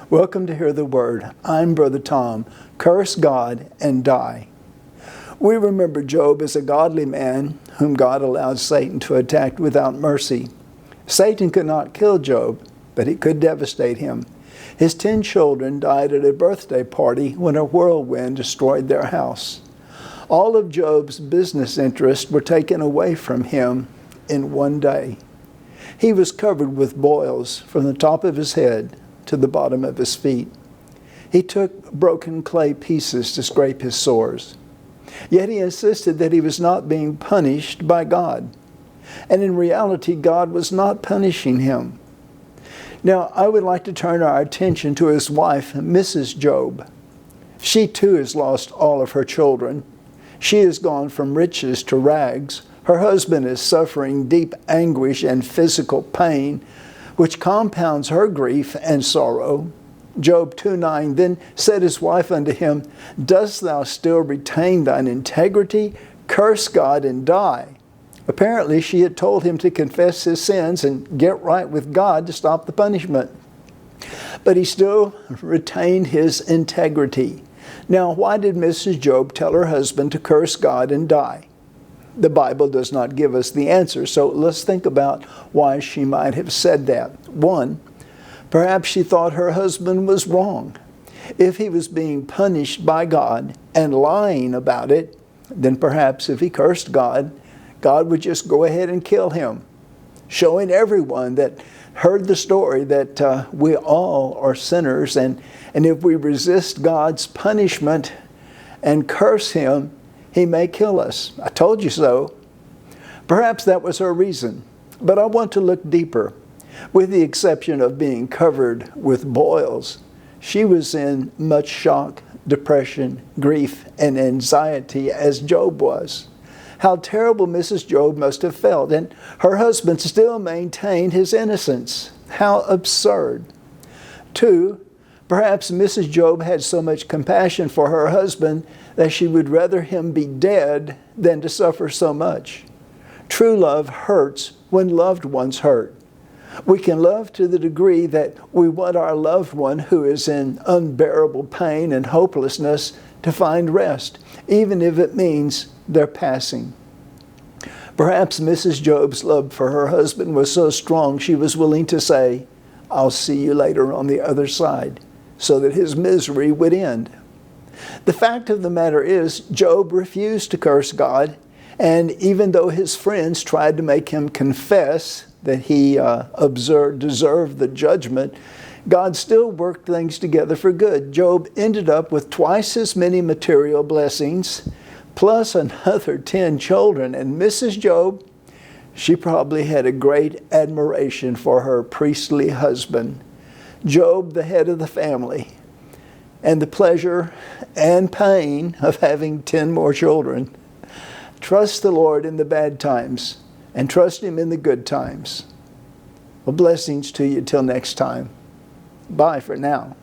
Welcome to Hear the Word. I'm Brother Tom. Curse God and die. We remember Job as a godly man whom God allowed Satan to attack without mercy. Satan could not kill Job, but he could devastate him. His 10 children died at a birthday party when a whirlwind destroyed their house. All of Job's business interests were taken away from him in one day. He was covered with boils from the top of his head to the bottom of his feet. He took broken clay pieces to scrape his sores. Yet he insisted that he was not being punished by God. And in reality, God was not punishing him. Now, I would like to turn our attention to his wife, Mrs. Job. She too has lost all of her children. She has gone from riches to rags. Her husband is suffering deep anguish and physical pain, which compounds her grief and sorrow. Job 2:9, then said his wife unto him, Dost thou still retain thine integrity? Curse God and die. Apparently she had told him to confess his sins and get right with God to stop the punishment. But he still retained his integrity. Now, why did Mrs. Job tell her husband to curse God and die? The Bible does not give us the answer, so let's think about why she might have said that. 1, perhaps she thought her husband was wrong. If he was being punished by God and lying about it, then perhaps if he cursed God, God would just go ahead and kill him, showing everyone that heard the story that we all are sinners, and if we resist God's punishment and curse him, he may kill us. I told you so. Perhaps that was her reason, but I want to look deeper. With the exception of being covered with boils, she was in much shock, depression, grief, and anxiety as Job was. How terrible Mrs. Job must have felt, and her husband still maintained his innocence. How absurd. 2, perhaps Mrs. Job had so much compassion for her husband that she would rather him be dead than to suffer so much. True love hurts when loved ones hurt. We can love to the degree that we want our loved one who is in unbearable pain and hopelessness to find rest, even if it means their passing. Perhaps Mrs. Job's love for her husband was so strong she was willing to say, I'll see you later on the other side, so that his misery would end. The fact of the matter is, Job refused to curse God, and even though his friends tried to make him confess that he deserved the judgment, God still worked things together for good. Job ended up with twice as many material blessings, plus another 10 children. And Mrs. Job, she probably had a great admiration for her priestly husband. Job, the head of the family, and the pleasure and pain of having 10 more children. Trust the Lord in the bad times and trust Him in the good times. Well, blessings to you till next time. Bye for now.